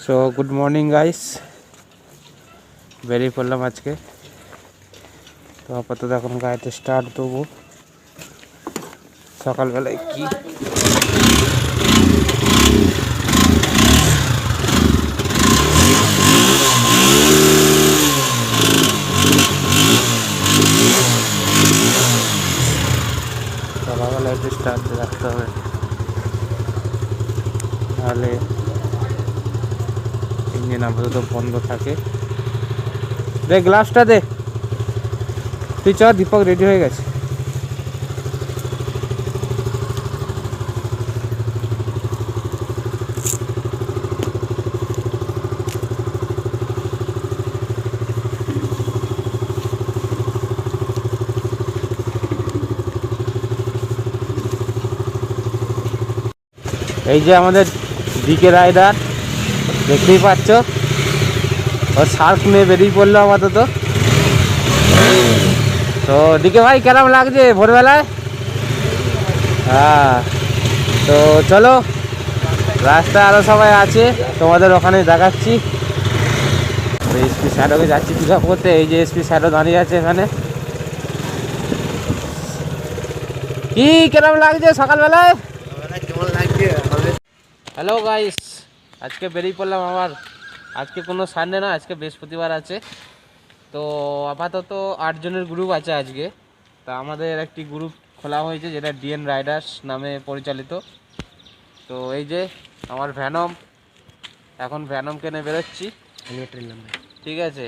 So good morning guys, বেরিয়ে পড়লাম আজকে। তো আপাতত এখন গাড়িতে স্টার্ট দেবো। সকালবেলায় কি সকালবেলায় একটু স্টার্ট রাখতে হবে, তাহলে ইঞ্জিন আপাতত বন্ধ থাকে। দে গ্লাসটা দে, তুই চ। দীপক রেডি হয়ে গেছে। এই যে আমাদের দিকে রাইডার, দেখতেই পাচ্ছ, ও শার্ক নিয়ে বেরিয়ে পড়লো আপাতত। তো দিকে ভাই কেমন লাগছে ভোরবেলায়? হ্যাঁ, তো চলো, রাস্তায় আরও সবাই আছে, তোমাদের ওখানে দেখাচ্ছি। তো এসপি স্যারকে যাচ্ছি পিক আপ করতে। এই যে এসপি স্যারও দাঁড়িয়ে আছে এখানে। কি কেমন লাগছে সকালবেলায়? কেমন লাগছে? হ্যালো গাইস, আজকে বেরিয়ে পড়লাম আবার। আজকে কোনো সানডে না, আজকে বৃহস্পতিবার আছে। তো আপাতত 8 জনের গ্রুপ আছে আজকে। তা আমাদের একটি গ্রুপ খোলা হয়েছে, যেটা ডিএন রাইডার্স নামে পরিচালিত। তো এই যে আমার ভ্যানম, এখন ভ্যানমকে নিয়ে বেরোচ্ছি, ঠিক আছে।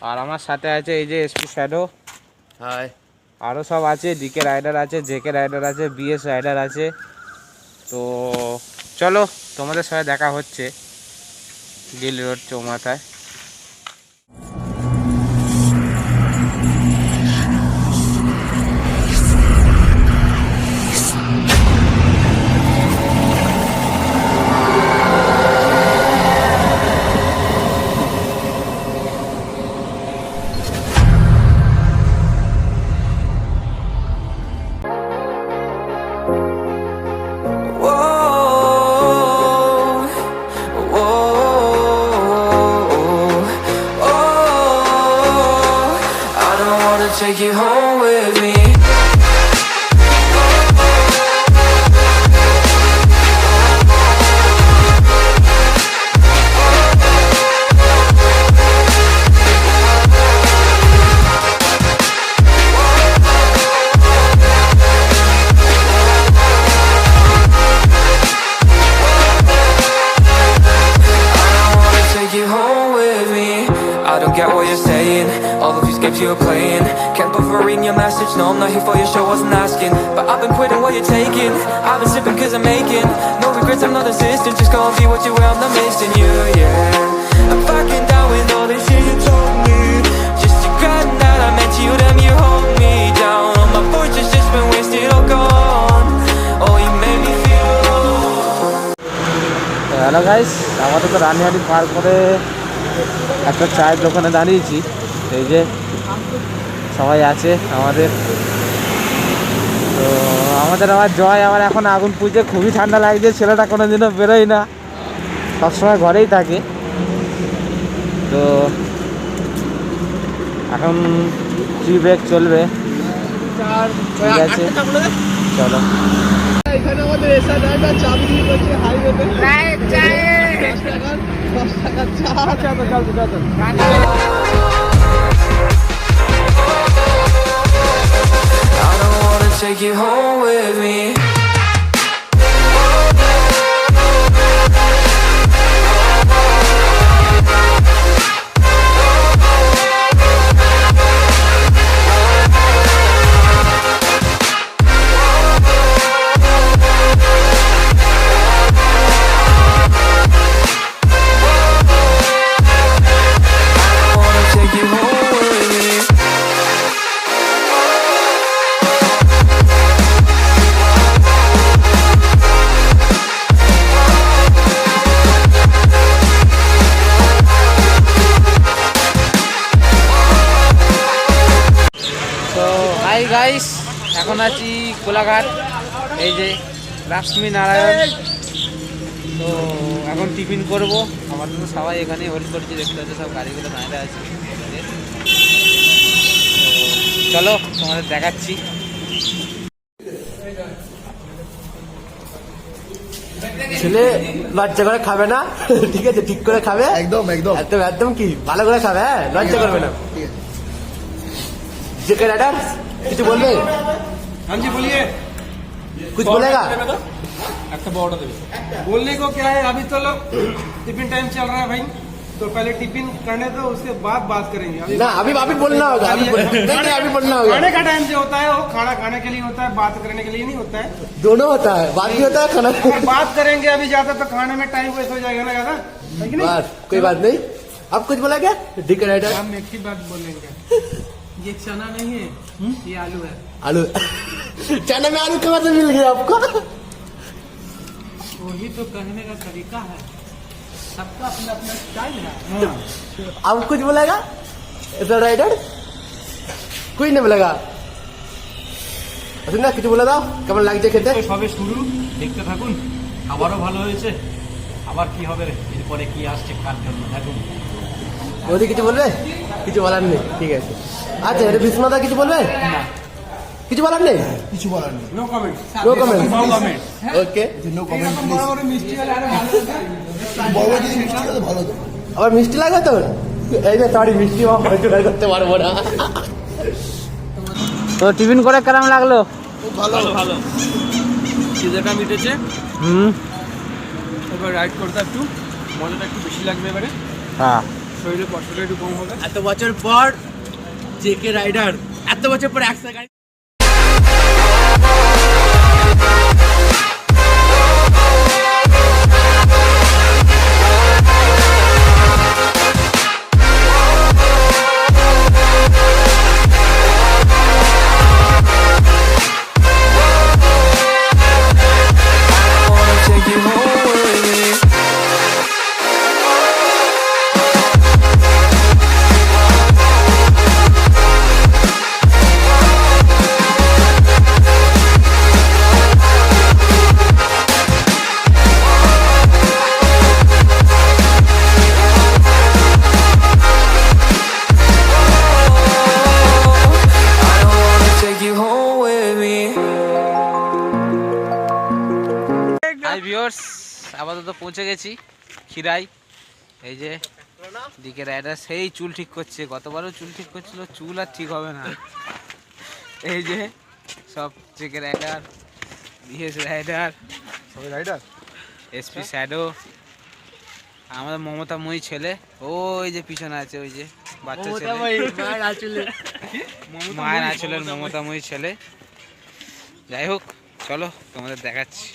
আর আমার সাথে আছে এই যে এসপি শ্যাডো, হাই, আরও সব আছে। ডিকে রাইডার আছে, জেকে রাইডার আছে, বিএস রাইডার আছে। তো চলো, তোমাদের সাথে দেখা হচ্ছে গিল রোড চৌমাথায়। Take you home with me. You're playing, can't believe we're reading your message. No, I'm not here for your show, wasn't asking. But I've been quitting what you're taking. I've been sipping cause I'm making no regrets, I'm not assistant. Just go and be what you were, I'm not missing you, yeah. I'm fucking down with all this shit you told me. Just regret that I met you, damn you hold me down. All my fortune's just been wasted, all gone. Oh, you made me feel alone. Hello guys, আমাদের তো রানিহাটি পার করে একটা চায়ের দোকানে দাঁড়িয়েছি। এই যে সবাই আছে আমাদের। তো আমাদের আবার জয় আবার এখন আগুন পুজো, খুবই ঠান্ডা লাগছে। ছেলেটা কোনো দিনও বেরোয় না, সবসময় ঘরেই থাকে। তো এখন টি ব্রেক চলবে, ঠিক আছে, চলো। এখানে আমাদের এসা জায়গা চাবি দিয়ে করছে হাইওয়েতে 10 টাকা চা। I don't wanna take you home with me. Hi guys, এখন আছি কোলাঘাট, এই যে লক্ষ্মী নারায়ণ। তো এখন টিফিন করবো। আমাদের তো সবাই এখানে হোল্ড করছি, দেখতে হচ্ছে সব গাড়িগুলো দাঁড়িয়ে আছে। তো চলো তোমাদের দেখাচ্ছি। ছেলে লজ্জা করে খাবে না, ঠিক আছে, ঠিক করে খাবে, একদম একদম একদম একদম কি ভালো করে খাবে, হ্যাঁ, লজ্জা করবে না। जेके राइडर কিছু বলবে? हाँ जी बोलिए। कुछ बोलेगा? अच्छा बॉर्डर देवे बोलने को क्या है, अभी तो लोग टिफिन टाइम चल रहा है भाई, तो पहले टिफिन करने दो, उसके बाद बात करेंगे। ना अभी अभी बोलना होगा, अभी नहीं अभी बोलना होगा। खाने का टाइम जो होता है वो खाना खाने के लिए होता है, बात करने के लिए नहीं होता है। दोनों होता है, बात भी होता है, खाना अगर बात करेंगे अभी ज्यादा तो खाने में टाइम वेस्ट हो जाएगा ना ज्यादा, है कि नहीं? बात कोई बात नहीं। अब कुछ बोला क्या जेके राइडर? हम एक ही बात बोलेंगे, ये चना नहीं है, ये आलू है। आलू चना में आलू कहाँ से मिल गया आपको? वही तो कहने का तरीका है, सबका अपना अपना स्टाइल है। अब कुछ बोलेगा राइडर? कोई नहीं बोलेगा না, কিছু বলে দাও, কেমন লাগছে খেতে? সবে শুরু, দেখতে থাকুন, খাবারও ভালো হয়েছে, আবার কি হবে এরপরে কি আসছে কার জন্য দেখুন। ওদি কিছু বলবে? কিছু বলার নেই, ঠিক আছে। আচ্ছা এটা বিষ্ণুদা কিছু বলবে? কিছু বলার নেই, কিছু বলার নেই, no comment. No comment, no comment. Okay. No comment please. बड़े बड़े मिस्टी वाले आ रहे हैं, বড় বড় যদি মিষ্টি হলে ভালো তো। আবার মিষ্টি লাগে তো, এই যে সরি মিষ্টি আমার জোগাড় করতে পারবো না। তো টিফিন করে কেমন লাগলো? খুব ভালো ভালো খিদেটা মিটেছে, এবার রাইড করতে একটু মজাটা একটু বেশি লাগবে এবারে, হ্যাঁ শরীরে কষ্টটা একটু কম হবে। এত বছর পর জেকে রাইডার, এত বছর পর একসাথে গাড়ি। Take you home with me. I wanna take you home with me. Hi viewers, আপাতত পৌঁছে গেছি খিরাই। এই যে দিকে রাইডার সেই চুল ঠিক করছে, গতবারও চুল ঠিক করছিল, চুল আর ঠিক হবে না। এই যে সব জেকে রাইডার, বিএস রাইডার, সবাই রাইডার, এসপি শ্যাডো, আমাদের মমতাময়ী ছেলে, ওই যে পিছনে আছে, ওই যে বাচ্চা ছেলে, মায়ের আঁচলের মমতাময়ী ছেলে। যাই হোক চলো তোমাদের দেখাচ্ছি।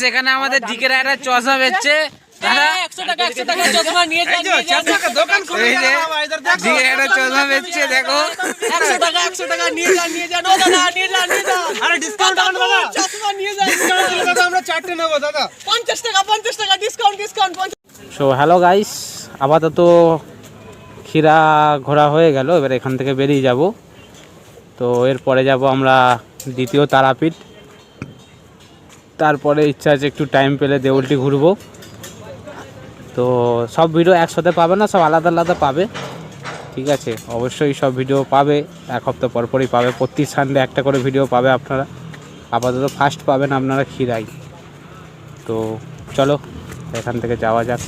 সেখানে আমাদের দিকের একটা চশমা বেচছে দাদা 100 টাকা চশমা নিয়ে যান দোকান খুলে এই যে দিকের একটা চশমা বেচছে দেখো 100 টাকা নিয়ে যান ও দাদা নিয়ে যান আরে ডিসকাউন্ট আনো দাদা চশমা নিয়ে যান দাদা আমরা চারটে নেব দাদা 50 টাকা ডিসকাউন্ট সো হ্যালো গাইস, আপাতত খিরা ঘোরা হয়ে গেল, এবার এখান থেকে বেরিয়ে যাব। তো এরপরে যাব আমরা দ্বিতীয় তারাপীঠ, তারপরে ইচ্ছা আছে একটু টাইম পেলে দেউলটি ঘুরবো। তো সব ভিডিও একসাথে পাবে না, সব আলাদা আলাদা পাবে, ঠিক আছে? অবশ্যই সব ভিডিও পাবে, এক সপ্তাহ পরপরই পাবে, প্রতি সানডে একটা করে ভিডিও পাবে আপনারা। আপাতত ফার্স্ট পাবেন আপনারা খিরাই। তো চলো এখান থেকে যাওয়া যাক।